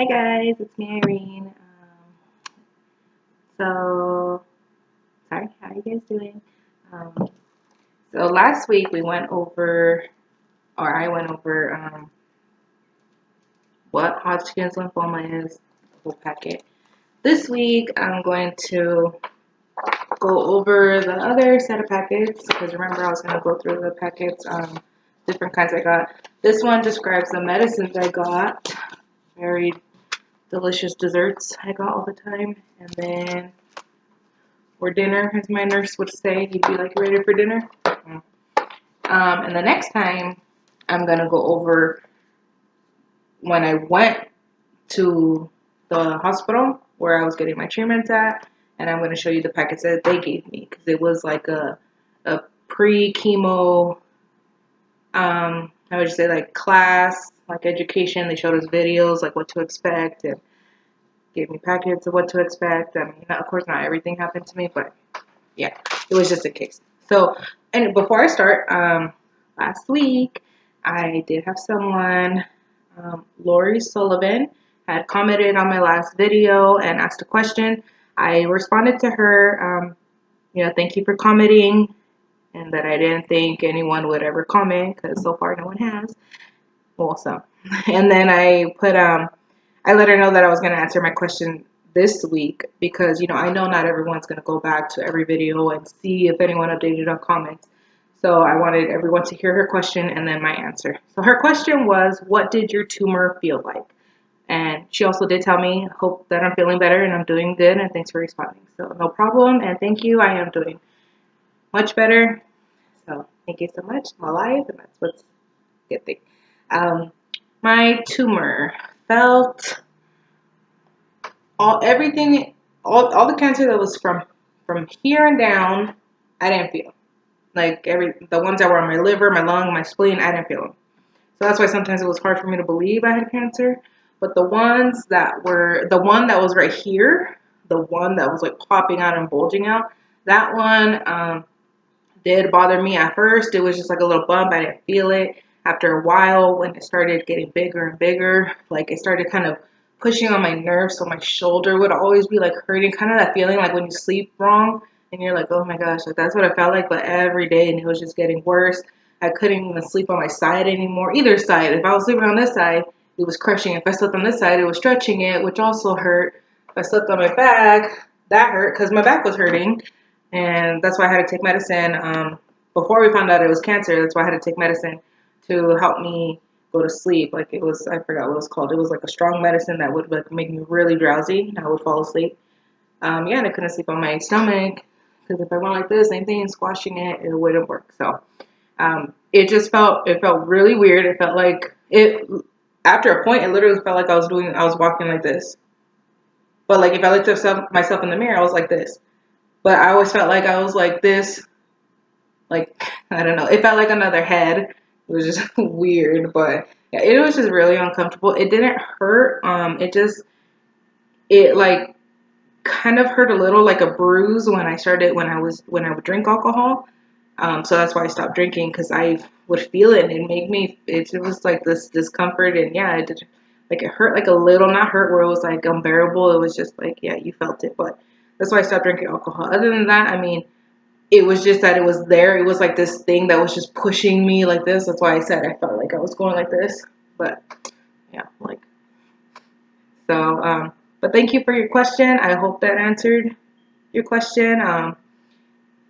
Hi guys, it's me Irene. So sorry, how are you guys doing? Um, so last week we went over, or I went over, what Hodgkin's lymphoma is, the whole packet. This week I'm going to go over the other set of packets because remember I was going to go through the packets, different kinds I got. This one describes the medicines I got, very delicious desserts I got all the time, and then for dinner, as my nurse would say. He'd be like, "You ready for dinner?" And the next time, I'm going to go over when I went to the hospital where I was getting my treatments at, and I'm going to show you the packets that they gave me because it was like a pre-chemo, I would just say like class, like education. They showed us videos, like what to expect, and gave me packets of what to expect. I mean, of course, not everything happened to me, but yeah, it was just a case. So, and before I start, last week I did have someone, Lori Sullivan, had commented on my last video and asked a question. I responded to her, thank you for commenting, and that I didn't think anyone would ever comment because so far no one has. Well, so, and then I let her know that I was going to answer my question this week because, I know not everyone's going to go back to every video and see if anyone updated on comments. So I wanted everyone to hear her question and then my answer. So her question was, what did your tumor feel like? And she also did tell me, hope that I'm feeling better and I'm doing good and thanks for responding. So no problem and thank you. I am doing much better. So thank you so much. I'm alive and that's what's a good thing. My tumor felt all the cancer that was from here and down, I didn't feel. Like the ones that were on my liver, my lung, my spleen, I didn't feel them. So that's why sometimes it was hard for me to believe I had cancer. But the one that was right here, the one that was like popping out and bulging out, that one did bother me at first. It was just like a little bump. I didn't feel it. After a while, when it started getting bigger and bigger, like it started kind of pushing on my nerves, so my shoulder would always be like hurting, kind of that feeling like when you sleep wrong and you're like, oh my gosh, like that's what it felt like, but every day, and it was just getting worse. I couldn't even sleep on my side anymore, either side. If I was sleeping on this side, it was crushing. If I slept on this side, it was stretching it, which also hurt. If I slept on my back, that hurt because my back was hurting. And that's why I had to take medicine. Before we found out it was cancer, that's why I had to take medicine to help me go to sleep. Like it was, I forgot what it was called. It was like a strong medicine that would like make me really drowsy and I would fall asleep. And I couldn't sleep on my stomach because if I went like this, same thing, squashing it, it wouldn't work. So it felt really weird. It felt like after a point, it literally felt like I was walking like this. But like if I looked at myself in the mirror, I was like this. But I always felt like I was like this, like, I don't know. It felt like another head. It was just weird, but yeah, it was just really uncomfortable. It didn't hurt. It like kind of hurt a little, like a bruise when I would drink alcohol. So that's why I stopped drinking because I would feel it and it was like this discomfort and yeah, it did, like it hurt like a little, not hurt where it was like unbearable. It was just like, yeah, you felt it, but that's why I stopped drinking alcohol. Other than that, I mean, it was just that it was there. It was like this thing that was just pushing me like this. That's why I said I felt like I was going like this. But yeah, like so. But thank you for your question. I hope that answered your question.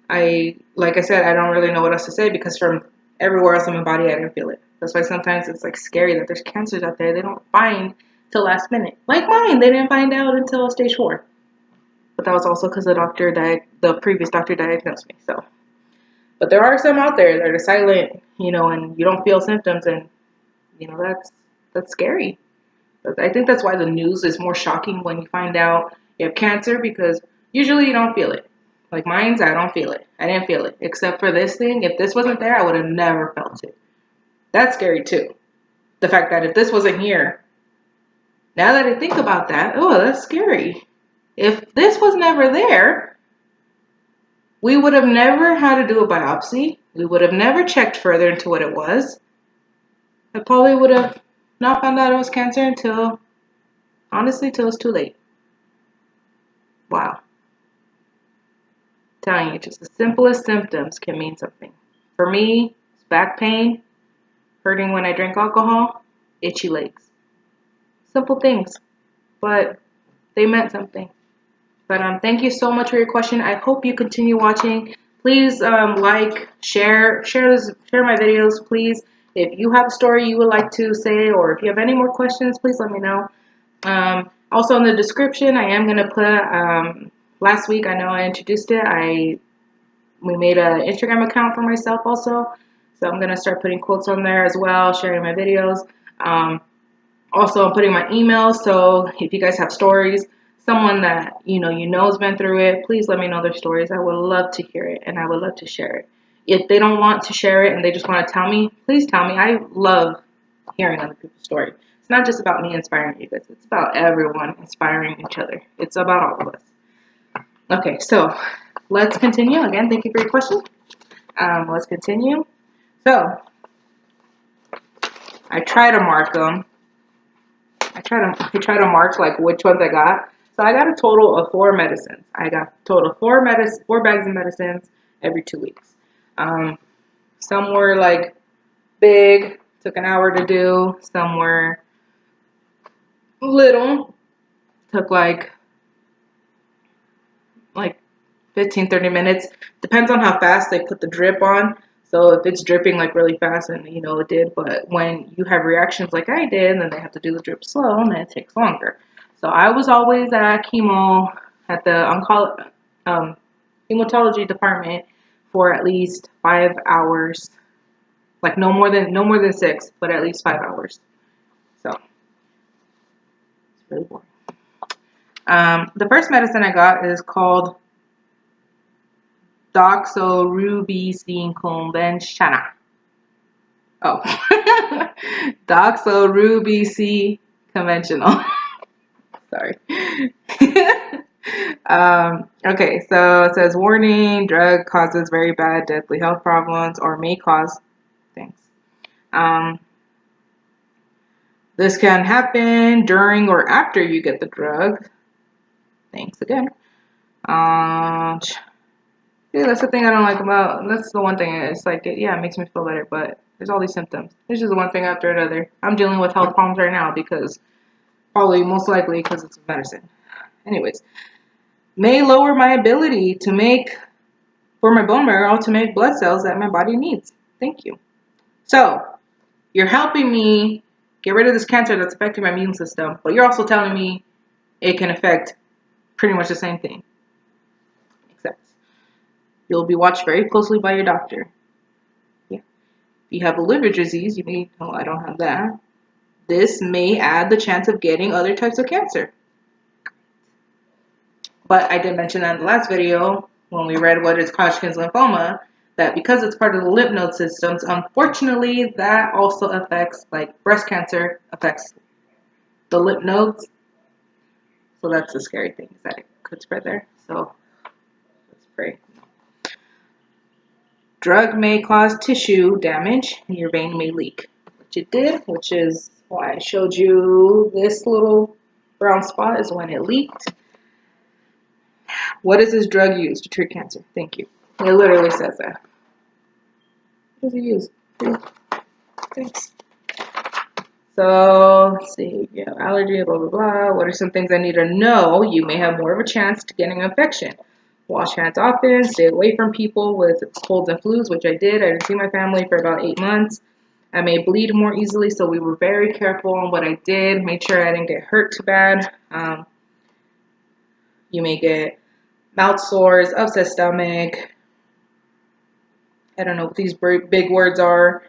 Like I said, I don't really know what else to say because from everywhere else in my body, I didn't feel it. That's why sometimes it's like scary that there's cancers out there they don't find till last minute. Like mine, they didn't find out until stage 4. But that was also because the previous doctor diagnosed me. So. But there are some out there that are silent, and you don't feel symptoms, and that's scary. But I think that's why the news is more shocking when you find out you have cancer because usually you don't feel it. Like mine's, I don't feel it. I didn't feel it except for this thing. If this wasn't there, I would have never felt it. That's scary too. The fact that if this wasn't here, now that I think about that, oh, that's scary. If this was never there, we would have never had to do a biopsy. We would have never checked further into what it was. I probably would have not found out it was cancer until Honestly, till it's too late. Wow. Telling you, just the simplest symptoms can mean something. For me, it's back pain, hurting when I drink alcohol, itchy legs. Simple things, but they meant something. But thank you so much for your question. I hope you continue watching. Please like, share my videos, please. If you have a story you would like to say, or if you have any more questions, please let me know. Also in the description, I am gonna put. Last week, I know I introduced it. We made an Instagram account for myself also, so I'm gonna start putting quotes on there as well, sharing my videos. Also, I'm putting my email, so if you guys have stories, someone that you know has been through it, please let me know their stories. I would love to hear it, and I would love to share it. If they don't want to share it and they just want to tell me, please tell me. I love hearing other people's stories. It's not just about me inspiring you guys. It's about everyone inspiring each other. It's about all of us. Okay, so let's continue. Again, thank you for your question. Let's continue. So I try to mark them. I try to mark like which ones I got. So I got a total of 4 medicines. I got a total of 4 bags of medicines every 2 weeks. Some were like big, took an hour to do. Some were little, took like 15-30 minutes. Depends on how fast they put the drip on. So if it's dripping like really fast, and it did, but when you have reactions like I did, then they have to do the drip slow, and then it takes longer. So I was always at chemo at the hematology department for at least 5 hours, like no more than 6, but at least 5 hours. So it's really boring. The first medicine I got is called doxorubicin conventional. Oh, doxorubicin conventional. Sorry. Okay, so it says warning: drug causes very bad, deadly health problems, or may cause things. This can happen during or after you get the drug. Thanks again. Yeah, that's the thing I don't like about. That's the one thing. It's like, it makes me feel better, but there's all these symptoms. It's just one thing after another. I'm dealing with health problems right now because most likely because it's medicine. Anyways, may lower my ability to make for my bone marrow to make blood cells that my body needs. Thank you. So you're helping me get rid of this cancer that's affecting my immune system, but you're also telling me it can affect pretty much the same thing. Except you'll be watched very closely by your doctor. Yeah. If you have a liver disease, you may, oh, I don't have that. This may add the chance of getting other types of cancer. But I did mention that in the last video when we read what is Hodgkin's lymphoma, that because it's part of the lymph node systems, unfortunately, that also affects, like breast cancer affects the lymph nodes. So that's the scary thing, is that it could spread there. So let's pray. Drug may cause tissue damage and your vein may leak, which it did, which is why I showed you this little brown spot is when it leaked. What is this drug used to treat cancer? Thank you. It literally says that. What does it use? Thanks. So, let's see. You have allergy, blah, blah, blah. What are some things I need to know? You may have more of a chance to getting an infection. Wash hands often. Stay away from people with colds and flus, which I did. I didn't see my family for about 8 months. I may bleed more easily, so we were very careful on what I did. Made sure I didn't get hurt too bad. You may get mouth sores, upset stomach. I don't know what these big words are.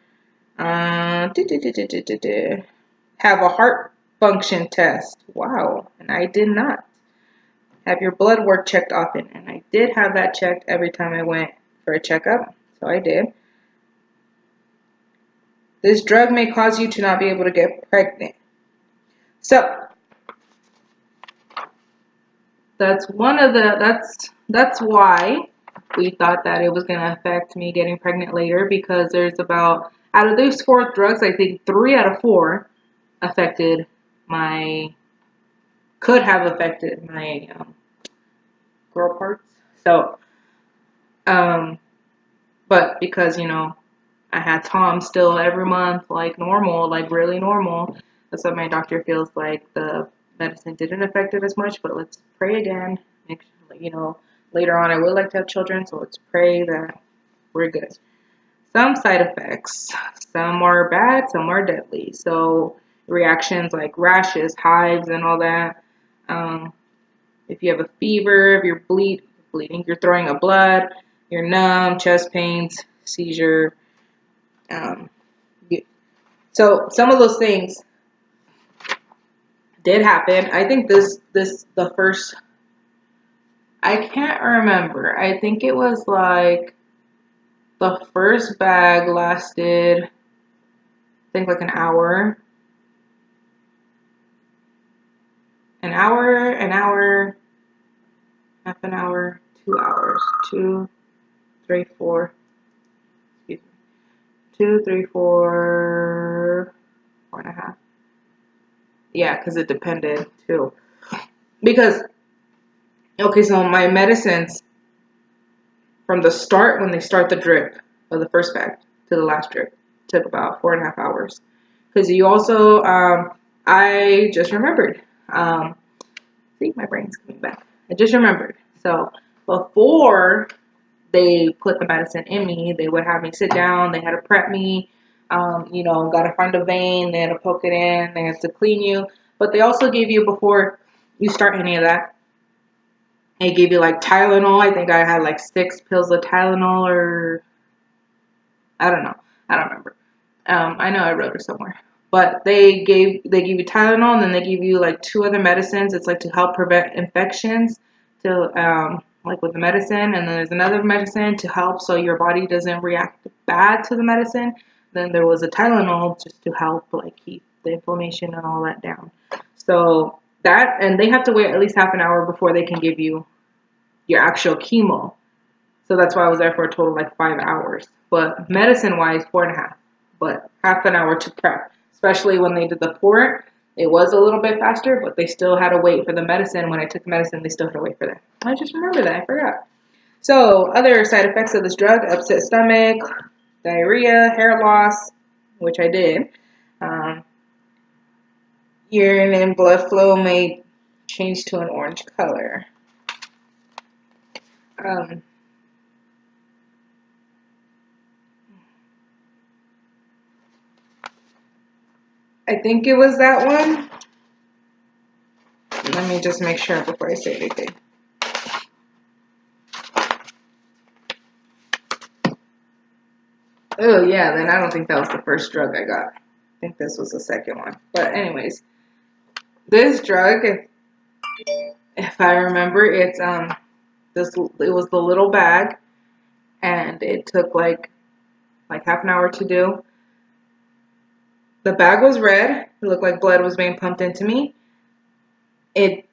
Have a heart function test. Wow, and I did not. Have your blood work checked often, and I did have that checked every time I went for a checkup, so I did. This drug may cause you to not be able to get pregnant. So that's that's why we thought that it was going to affect me getting pregnant later, because there's about, out of those 4 drugs, I think 3 out of 4 affected my could have affected my girl parts. So, but because, you know, I had Tom still every month, like normal, like really normal. That's what my doctor feels like the medicine didn't affect it as much, but let's pray again. Make sure, you know, later on I would like to have children, so let's pray that we're good. Some side effects, some are bad, some are deadly. So reactions like rashes, hives, and all that. Um, if you have a fever, if you're bleeding, you're throwing up blood, you're numb, chest pains, seizure. Um, so some of those things did happen. I think the first, I can't remember. I think it was like the first bag lasted, I think like an hour, half an hour, 2 hours, two, three, four, excuse me, 2, 3, 4, 4.5. Yeah, because it depended too. Because, okay, so my medicines from the start, when they start the drip of the first bag to the last drip, took about 4.5 hours. Because you also, I just remembered. See, my brain's coming back. I just remembered. So before they put the medicine in me, they would have me sit down. They had to prep me. You know, got to find a vein. They had to poke it in. They had to clean you. But they also gave you, before you start any of that, they gave you like Tylenol. I think I had like 6 pills of Tylenol, or I don't know. I don't remember. I know I wrote it somewhere. But they give you Tylenol, and then they give you like 2 other medicines. It's like to help prevent infections, to like with the medicine, and then there's another medicine to help so your body doesn't react bad to the medicine. Then there was a Tylenol just to help like keep the inflammation and all that down. So that, and they have to wait at least half an hour before they can give you your actual chemo. So that's why I was there for a total of like 5 hours. But medicine wise, 4.5. But half an hour to prep. Especially when they did the port, it was a little bit faster, but they still had to wait for the medicine. When I took the medicine, they still had to wait for that. I just remember that. I forgot. So other side effects of this drug: upset stomach, diarrhea, hair loss, which I did. Um, Urine and blood flow may change to an orange color. Um, I think it was that one. Let me just make sure before I say anything. Oh yeah, then I don't think that was the first drug I got. I think this was the second one. But anyways, this drug, if I remember, it's it was the little bag, and it took like half an hour to do. The bag was red. It looked like blood was being pumped into me. It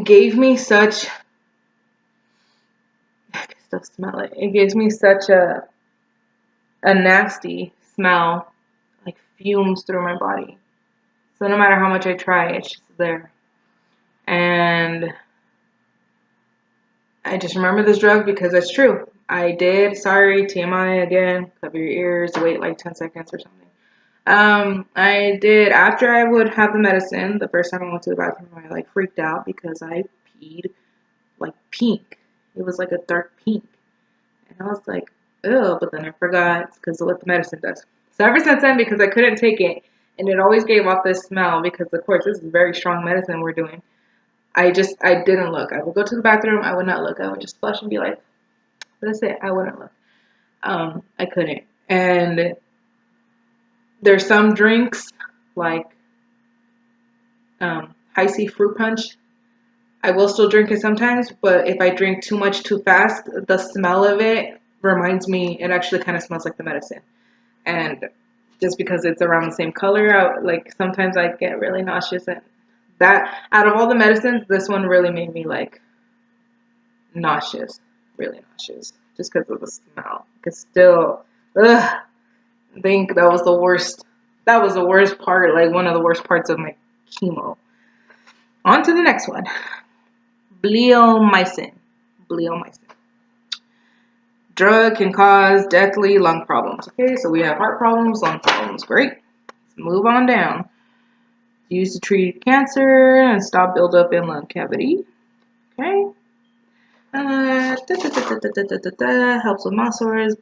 gave me such, I can still smell it. It gives me such a nasty smell, like fumes through my body. So no matter how much I try, it's just there. And I just remember this drug because it's true. I did, sorry, TMI again, cover your ears, wait like 10 seconds or something. I did, after I would have the medicine, the first time I went to the bathroom, I like freaked out because I peed like pink. It was like a dark pink. And I was like, oh, but then I forgot because of what the medicine does. So ever since then, because I couldn't take it, and it always gave off this smell, because of course this is very strong medicine we're doing, I didn't look. I would go to the bathroom, I would not look. I would just flush and be like, that's it. I wouldn't look. I couldn't. And there's some drinks, like high C fruit punch. I will still drink it sometimes, but if I drink too much too fast, the smell of it reminds me, it actually kind of smells like the medicine. And just because it's around the same color, like sometimes I get really nauseous. And that, out of all the medicines, this one really made me like nauseous, really nauseous, just because of the smell. Because still, ugh, I think that was the worst. That was the worst part, like one of the worst parts of my chemo. On to the next one. Bleomycin. Bleomycin. Drug can cause deathly lung problems. Okay, so we have heart problems, lung problems. Great. Let's move on down. Used to treat cancer and stop buildup in lung cavity. Okay. Helps with muscle sores.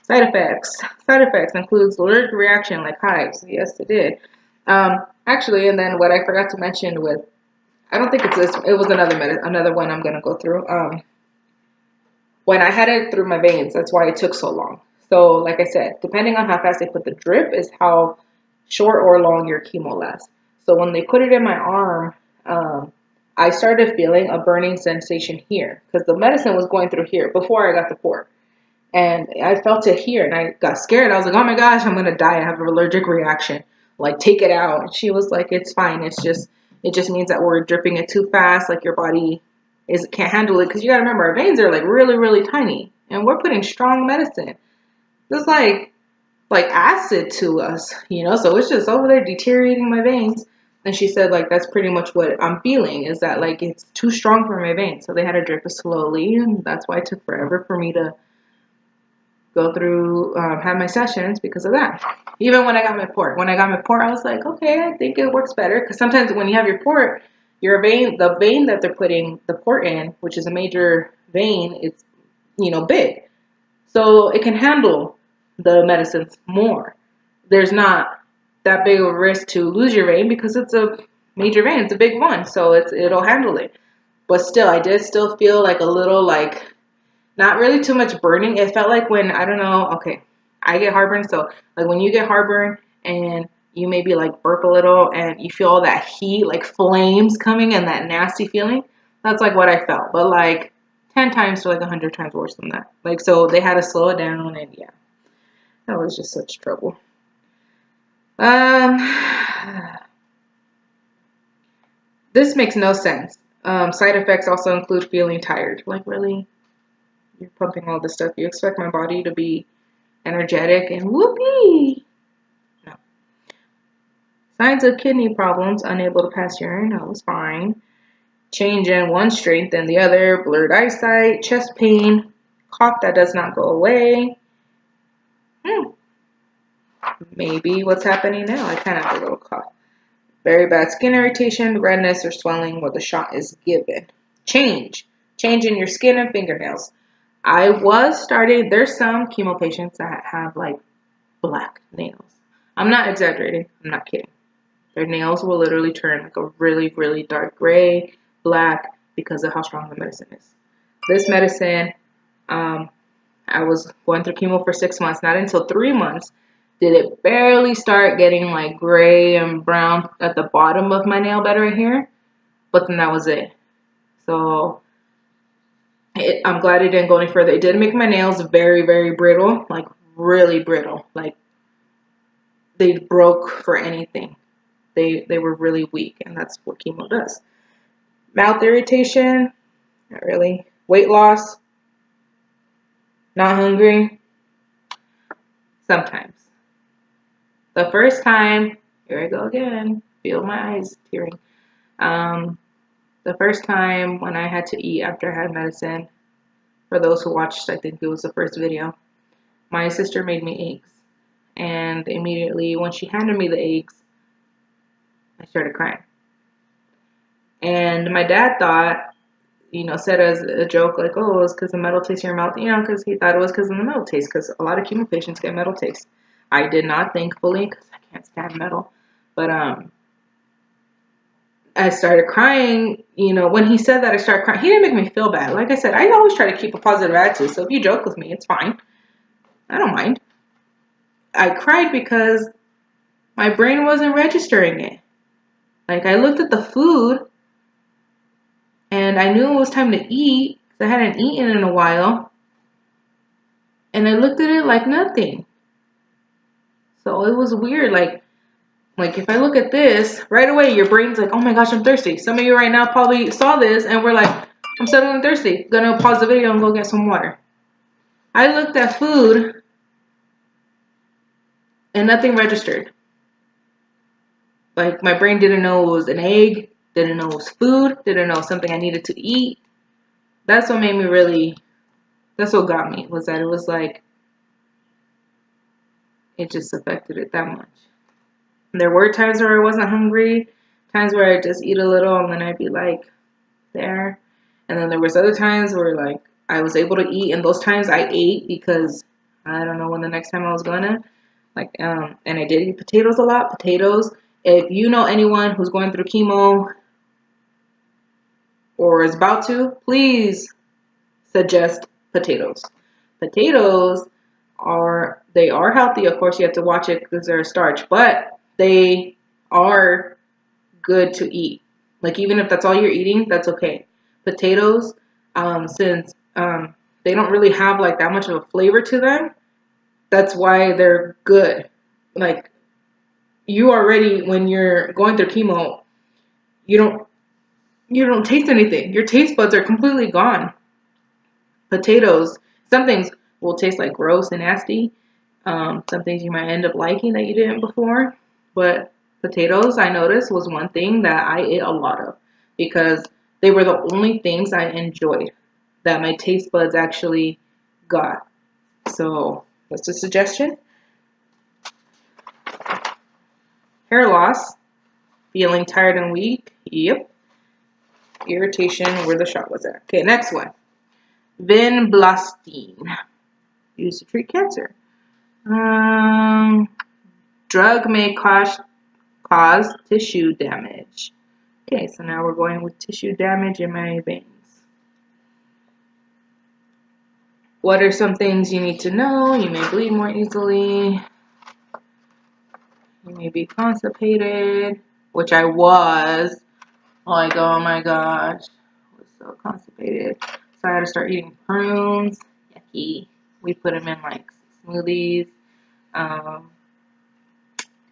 Side effects. Side effects includes allergic reaction like hives. Yes, it did. Actually, and then what I forgot to mention with, I don't think it's this. It was another one I'm gonna go through. When I had it through my veins, that's why it took so long. So, like I said, depending on how fast they put the drip is how short or long your chemo lasts. So when they put it in my arm, I started feeling a burning sensation here because the medicine was going through here before I got the port. And I felt it here and I got scared. I was like, oh my gosh, I'm going to die. I have an allergic reaction. Like, take it out. And she was like, it's fine. It just means that we're dripping it too fast. Like, your body can't handle it. Because you got to remember, our veins are like really, really tiny. And we're putting strong medicine. It's like acid to us, so it's just over there deteriorating my veins. And she said, like, that's pretty much what I'm feeling, is that, like, it's too strong for my veins. So they had to drip it slowly, and that's why it took forever for me to go through, have my sessions because of that. Even when I got my port. When I got my port, I was like, okay, I think it works better. Because sometimes when you have your port, the vein that they're putting the port in, which is a major vein, is, big. So it can handle the medicines more. There's not that big of a risk to lose your vein because it's a major vein. It's a big one, so it'll handle it. But still, I did still feel like a little, like, not really too much burning. It felt like when, I don't know, okay, I get heartburn. So like when you get heartburn and you maybe like burp a little and you feel all that heat, like flames coming and that nasty feeling, that's like what I felt. But like 10 times to like 100 times worse than that. Like, so they had to slow it down, and yeah, that was just such trouble. This makes no sense. Side effects also include feeling tired. Like, really? You're pumping all this stuff. You expect my body to be energetic and whoopee? No. Signs of kidney problems, unable to pass urine. That was fine. Change in one strength and the other. Blurred eyesight, chest pain, cough that does not go away. Maybe what's happening now. I kind of have a little cough. Very bad skin irritation, redness, or swelling where the shot is given. Change in your skin and fingernails. I was starting, there's some chemo patients that have like black nails. I'm not exaggerating. I'm not kidding. Their nails will literally turn like a really, really dark gray, black, because of how strong the medicine is. This medicine, I was going through chemo for 6 months. Not until 3 months did it barely start getting like gray and brown at the bottom of my nail bed right here. But then that was it. So I'm glad it didn't go any further. It did make my nails very, very brittle, like really brittle. Like they broke for anything. They were really weak, and that's what chemo does. Mouth irritation, not really. Weight loss, not hungry, sometimes. The first time, here I go again, feel my eyes tearing. The first time when I had to eat after I had medicine, for those who watched, I think it was the first video, my sister made me eggs. And immediately when she handed me the eggs, I started crying. And my dad thought, said as a joke, like, oh, it's because the metal taste in your mouth, because he thought it was because of the metal taste, because a lot of chemo patients get metal taste. I did not, thankfully, because I can't stand metal. But I started crying, when he said that, I started crying. He didn't make me feel bad. Like I said, I always try to keep a positive attitude, so if you joke with me, it's fine. I don't mind. I cried because my brain wasn't registering it. Like, I looked at the food, and I knew it was time to eat, because I hadn't eaten in a while, and I looked at it like nothing. So it was weird, like if I look at this, right away your brain's like, oh my gosh, I'm thirsty. Some of you right now probably saw this and we're like, I'm suddenly thirsty. Gonna pause the video and go get some water. I looked at food and nothing registered. Like, my brain didn't know it was an egg, didn't know it was food, didn't know something I needed to eat. That's what made me really, that's what got me, was that it was like, it just affected it that much. And there were times where I wasn't hungry, times where I'd just eat a little and then I'd be like, there. And then there was other times where like I was able to eat, and those times I ate because I don't know when the next time I was gonna. Like, and I did eat potatoes a lot. Potatoes, if you know anyone who's going through chemo or is about to, please suggest potatoes. Potatoes they are healthy. Of course, you have to watch it because they're a starch, but they are good to eat. Like, even if that's all you're eating, that's okay. Potatoes, since they don't really have like that much of a flavor to them, that's why they're good. Like, you already, when you're going through chemo, you don't taste anything. Your taste buds are completely gone. Potatoes, some things will taste like gross and nasty. Some things you might end up liking that you didn't before. But potatoes, I noticed, was one thing that I ate a lot of because they were the only things I enjoyed that my taste buds actually got. So that's a suggestion. Hair loss, feeling tired and weak. Yep. Irritation, where the shot was at. Okay, next one. Vinblastine, used to treat cancer. Drug may cause tissue damage. Okay, so now we're going with tissue damage in my veins. What are some things you need to know? You may bleed more easily. You may be constipated, which I was. Like, oh my gosh, I was so constipated. So I had to start eating prunes. Yucky. We put them in like smoothies.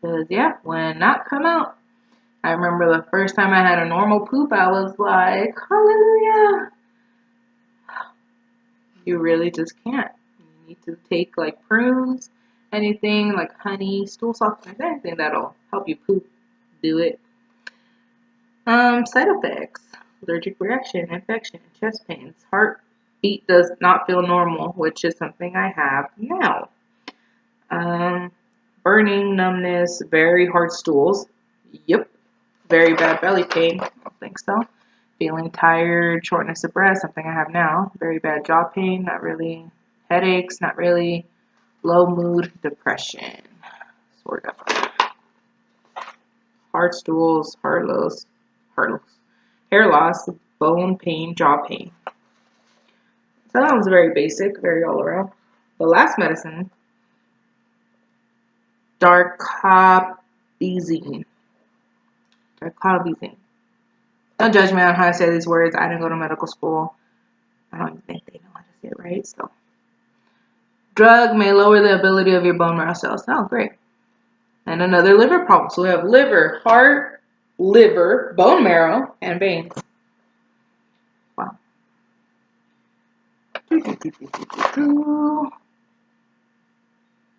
Cause yeah, when not come out. I remember the first time I had a normal poop, I was like, hallelujah. You really just can't. You need to take like prunes, anything like honey, stool softeners, anything that'll help you poop. Do it. Side effects: allergic reaction, infection, chest pains, heartbeat does not feel normal, which is something I have now. Burning, numbness, very hard stools. Yep. Very bad belly pain. I don't think so. Feeling tired, shortness of breath, something I have now. Very bad jaw pain, not really. Headaches, not really. Low mood, depression, sort of. Hard stools, hair loss, bone pain, jaw pain. So that was very basic, very all around. The last medicine, darcobezine. Darcobezine. Don't judge me on how I say these words. I didn't go to medical school. I don't even think they know how to say it right. So, drug may lower the ability of your bone marrow cells. Oh, great. And another liver problem. So we have liver, heart, liver, bone marrow, and veins. Wow.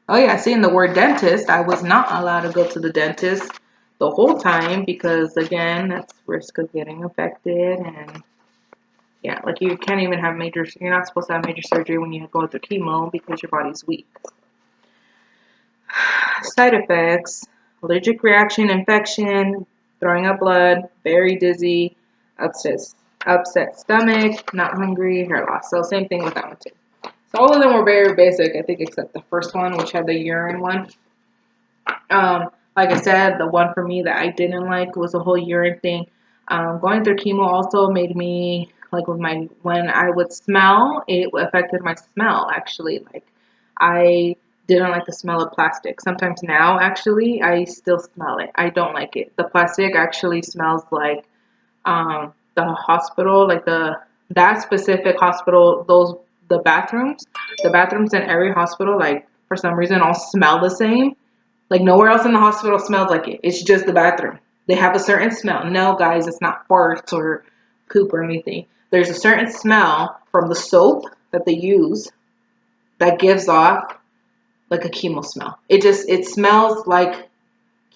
Oh yeah, seeing the word dentist, I was not allowed to go to the dentist the whole time because, again, that's risk of getting affected. And yeah, like you can't even have you're not supposed to have major surgery when you go through chemo because your body's weak. Side effects: allergic reaction, infection, throwing up blood, very dizzy, upset stomach, not hungry, hair loss. So same thing with that one too. So all of them were very basic, I think, except the first one, which had the urine one. Like I said, the one for me that I didn't like was the whole urine thing. Going through chemo also made me, like, when I would smell, it affected my smell, actually. Like, I didn't like the smell of plastic. Sometimes now, actually, I still smell it. I don't like it. The plastic actually smells like the hospital, like that specific hospital, the bathrooms in every hospital, like, for some reason, all smell the same. Like, nowhere else in the hospital smells like it. It's just the bathroom. They have a certain smell. No, guys, it's not farts or poop or anything. There's a certain smell from the soap that they use that gives off like a chemo smell. It smells like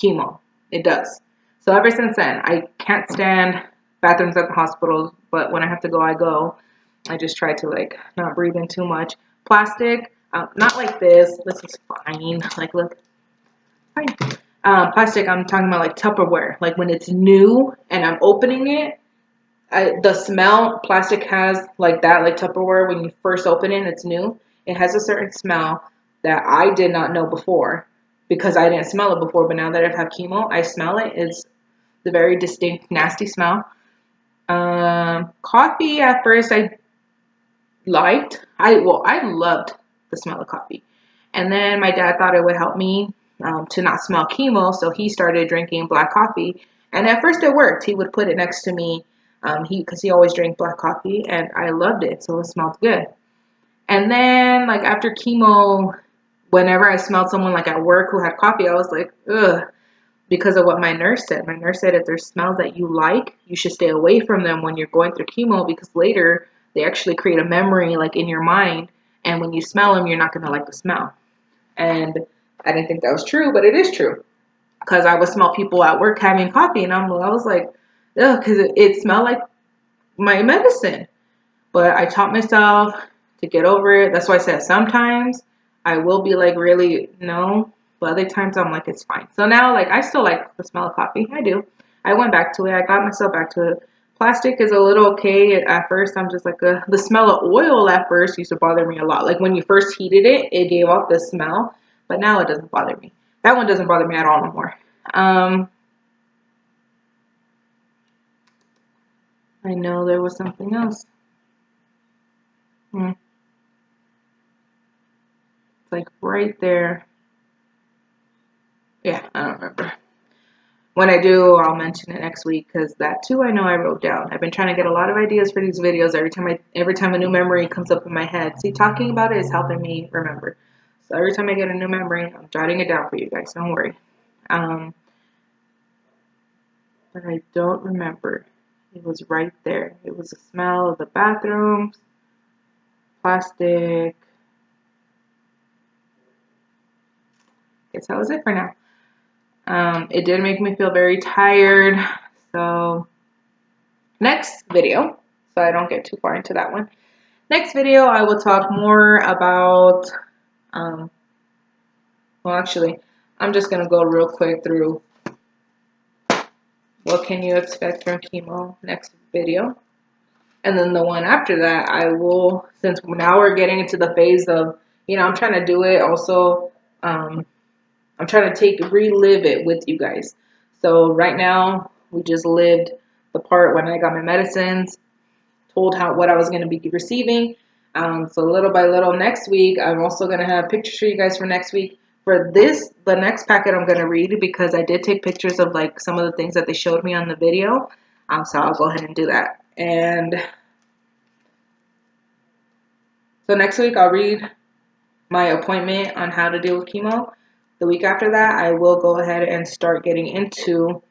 chemo. It does. So ever since then, I can't stand bathrooms at the hospitals, but when I have to go, I go. I just try to like not breathe in too much. Plastic, not like this. This is fine. Like, look, fine. Plastic, I'm talking about like Tupperware. Like when it's new and I'm opening it, the smell plastic has like that, like Tupperware, when you first open it and it's new, it has a certain smell that I did not know before because I didn't smell it before. But now that I've had chemo, I smell it. It's the very distinct, nasty smell. Coffee at first I liked. I loved the smell of coffee. And then my dad thought it would help me to not smell chemo, so he started drinking black coffee. And at first it worked. He would put it next to me, because he always drank black coffee, and I loved it, so it smelled good. And then like after chemo, whenever I smelled someone like at work who had coffee, I was like, ugh, because of what my nurse said. My nurse said if there's smells that you like, you should stay away from them when you're going through chemo because later they actually create a memory like in your mind, and when you smell them, you're not going to like the smell. And I didn't think that was true, but it is true because I would smell people at work having coffee, and I was like, ugh, because it smelled like my medicine. But I taught myself to get over it. That's why I said sometimes I will be like, really, no. But other times I'm like, it's fine. So now, like, I still like the smell of coffee. I do. I went back to it. I got myself back to it. Plastic is a little okay. At first, I'm just like, the smell of oil at first used to bother me a lot. Like when you first heated it, it gave off the smell. But now it doesn't bother me. That one doesn't bother me at all no more. I know there was something else. It's like right there. Yeah, I don't remember. When I do, I'll mention it next week because that too I know I wrote down. I've been trying to get a lot of ideas for these videos every time a new memory comes up in my head. See, talking about it is helping me remember. So every time I get a new memory, I'm jotting it down for you guys. Don't worry. But I don't remember. It was right there. It was the smell of the bathrooms, plastic. Guess that was it for now. It did make me feel very tired. So next video, so I don't get too far into that one. Next video, I will talk more about, well, actually, I'm just going to go real quick through what can you expect from chemo next video. And then the one after that, I will, since now we're getting into the phase of, I'm trying to do it also, I'm trying to relive it with you guys. So right now, we just lived the part when I got my medicines, told what I was going to be receiving. So little by little next week, I'm also going to have pictures for you guys for next week. For the next packet I'm going to read because I did take pictures of like some of the things that they showed me on the video. So I'll go ahead and do that. And so next week I'll read my appointment on how to deal with chemo. The week after that, I will go ahead and start getting into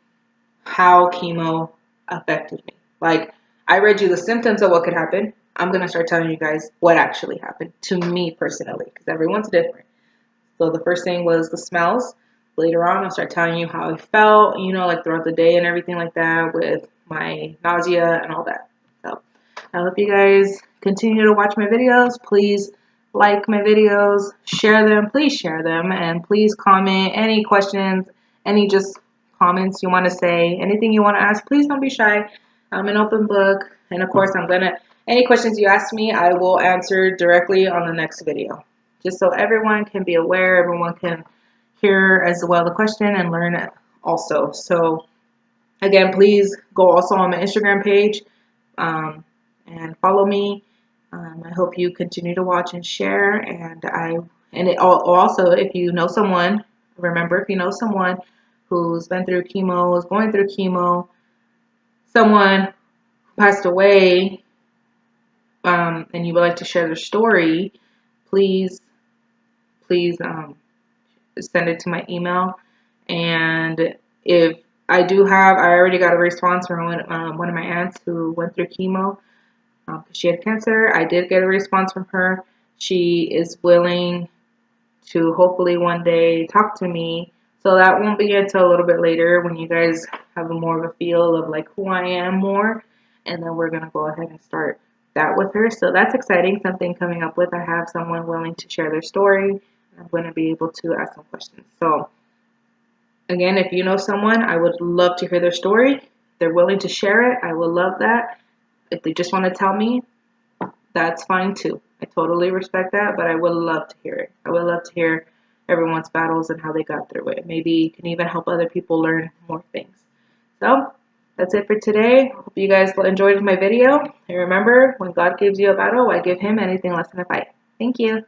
how chemo affected me. Like, I read you the symptoms of what could happen. I'm going to start telling you guys what actually happened to me personally, because everyone's different. So the first thing was the smells. Later on, I'll start telling you how I felt, like throughout the day and everything like that with my nausea and all that. So I hope you guys continue to watch my videos. Please like my videos, share them, please share them, and please comment any questions, any just comments you want to say, anything you want to ask. Please don't be shy. I'm an open book, and of course any questions you ask me, I will answer directly on the next video, just so everyone can be aware, everyone can hear as well the question and learn it also. So again, please go also on my Instagram page and follow me. I hope you continue to watch and share. And also, if you know someone, remember, if you know someone who's been through chemo, is going through chemo, someone who passed away, and you would like to share their story, please send it to my email. And if I already got a response from one of my aunts who went through chemo. She had cancer. I did get a response from her. She is willing to hopefully one day talk to me So that won't be until a little bit later when you guys have more of a feel of like who I am more. And then we're going to go ahead and start that with her. So that's exciting, something coming up with. I have someone willing to share their story. I'm going to be able to ask some questions. So again, if you know someone, I would love to hear their story. If they're willing to share it, I will love that. If they just want to tell me, that's fine too. I totally respect that, but I would love to hear it. I would love to hear everyone's battles and how they got through it. Maybe you can even help other people learn more things. So that's it for today. Hope you guys enjoyed my video. And remember, when God gives you a battle, why give him anything less than a fight? Thank you.